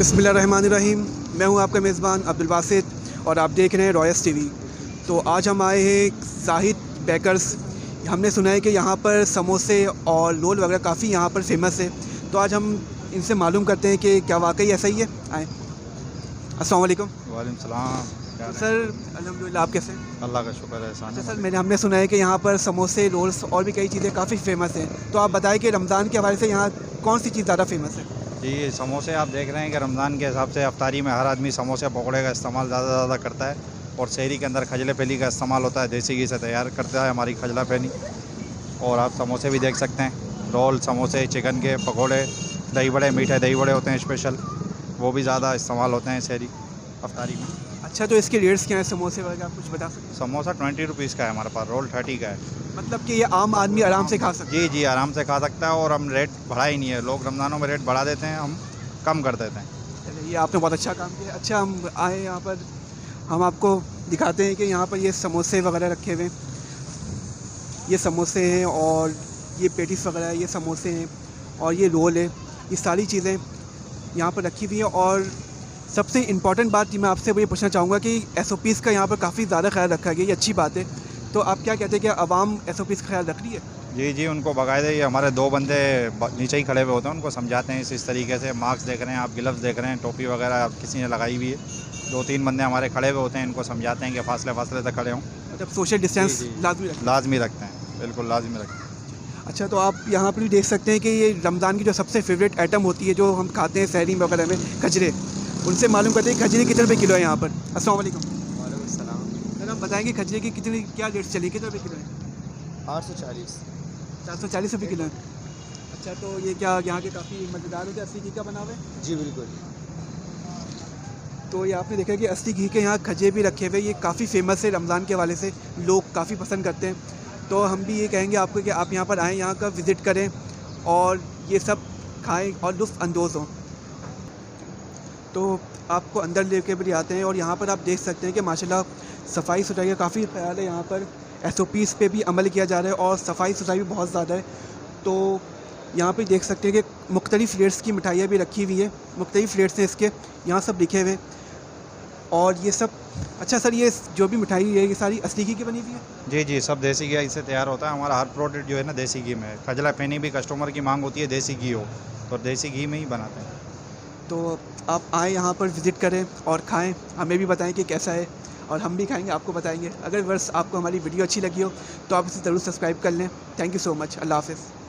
बिस्मिल्लाहिर्रहमानिर्रहीम। मैं हूं आपका मेज़बान अब्दुल बासित और आप देख रहे हैं रॉयस टीवी। तो आज हम आए हैं ज़ाहिद बेकर्स। हमने सुना है कि यहाँ पर समोसे और रोल वगैरह काफ़ी यहाँ पर फेमस है। तो आज हम इनसे मालूम करते हैं कि क्या वाकई ऐसा ही है। आए। अस्सलाम वालेकुम। वालेकुम सलाम। क्या तो सर अल्हम्दुलिल्लाह, आप कैसे हैं? अल्लाह का शुक्र है। अच्छा सर, हमने सुना है कि यहाँ पर समोसे, रोल्स और भी कई चीज़ें काफ़ी फेमस हैं। तो आप बताएं कि रमज़ान के हवाले से यहाँ कौन सी चीज़ ज़्यादा फेमस है? जी, समोसे आप देख रहे हैं कि रमज़ान के हिसाब से अफ्तारी में हर आदमी समोसे पकौड़े का इस्तेमाल ज़्यादा करता है और सहरी के अंदर खजले फेली का इस्तेमाल होता है। देसी घी से तैयार करता है हमारी खजला फेली। और आप समोसे भी देख सकते हैं, रोल, समोसे, चिकन के पकौड़े, दही बड़े, मीठे दही बड़े होते हैं स्पेशल, वो भी ज़्यादा इस्तेमाल होते हैं सहरी अफ्तारी में। अच्छा, तो इसके रेट्स क्या हैं समोसे वगैरह, आप कुछ बता सकते हैं? समोसा 20 रुपीज़ का है हमारे पास, रोल 30 का है। मतलब कि ये आम आदमी आराम से खा सकते जी जी, आराम से खा सकता है और हम रेट बढ़ा ही नहीं है। लोग रमज़ानों में रेट बढ़ा देते हैं, हम कम कर देते हैं। हैं? चलिए, ये आपने बहुत अच्छा काम किया। अच्छा, हम आए यहाँ पर, हम आपको दिखाते हैं कि यहाँ पर ये समोसे वगैरह रखे हुए हैं। ये समोसे हैं और ये पेटीज वगैरह है, ये समोसे हैं और ये रोल है। ये सारी चीज़ें यहाँ पर रखी हुई हैं। और सबसे इम्पॉर्टेंट बात मैं आपसे वो ये पूछना चाहूँगा कि SOPs का यहाँ पर काफ़ी ज़्यादा ख्याल रखा गया, ये अच्छी बात है। तो आप क्या कहते हैं कि आवाम SOPs का ख्याल रख रही है? जी जी, उनको बाकायदे ये हमारे 2 बंदे नीचे ही खड़े हुए होते हैं, उनको समझाते हैं इस तरीके से। मास्क देख रहे हैं आप, ग्लव्स देख रहे हैं, टोपी वगैरह किसी ने लगाई हुई है। 2-3 बंदे हमारे खड़े हुए होते हैं, इनको समझाते हैं कि फासले से खड़े हों। मतलब सोशल डिस्टेंस जी, जी। लाजमी रखें। लाजमी रखते हैं, बिल्कुल लाजमी रखते हैं। अच्छा, तो आप यहाँ पर भी देख सकते हैं कि ये रमज़ान की जो सबसे फेवरेट आइटम होती है, जो हम खाते हैं सहरी वगैरह में, खजरे। उनसे मालूम करते हैं खजरे कितने रुपये किलो है यहाँ पर। अस्सलाम वालेकुम। वालेकुम सलाम। सर, आप बताएंगे खजरे की कितनी, क्या रेट चली, कितने रुपये किलो है? 840। 440 रुपये किलो है। अच्छा, तो ये क्या यहाँ के काफ़ी मज़ेदार होते हैं, असली घी का बना हुआ है? जी बिल्कुल। तो ये आपने देखा कि असली घी के यहाँ खजे भी रखे हुए, ये काफ़ी फेमस है रमज़ान के हवाले से, लोग काफ़ी पसंद करते हैं। तो हम भी ये कहेंगे आपको कि आप यहाँ पर आएँ, यहाँ का विज़िट करें और ये सब खाएं और लुत्फ़ अंदोज़ हों। तो आपको अंदर लेके भी आते हैं और यहाँ पर आप देख सकते हैं कि माशाल्लाह सफाई सुथराई का काफ़ी ख्याल है। यहाँ पर SOPs पे भी अमल किया जा रहा है और सफाई सुथराई भी बहुत ज़्यादा है। तो यहाँ पे देख सकते हैं कि मुख्तलिफ़ रेट्स की मिठाइयाँ भी रखी हुई है, मुख्तलिफ़ रेट्स हैं इसके, यहाँ सब लिखे हुए हैं। और ये सब, अच्छा सर, ये जो भी मिठाई है ये सारी असली घी की बनी हुई है? जी जी, सब देसी घी से तैयार होता है। हमारा हर प्रोडक्ट जो है ना देसी घी में है। खजला फेनी भी कस्टमर की मांग होती है देसी घी हो, तो देसी घी में ही बनाते हैं। तो आप आएँ, यहाँ पर विज़िट करें और खाएँ, हमें भी बताएं कि कैसा है और हम भी खाएंगे, आपको बताएंगे। अगर वर्ष आपको हमारी वीडियो अच्छी लगी हो तो आप इसे ज़रूर सब्सक्राइब कर लें। Thank you so much. अल्लाह हाफ़िज़।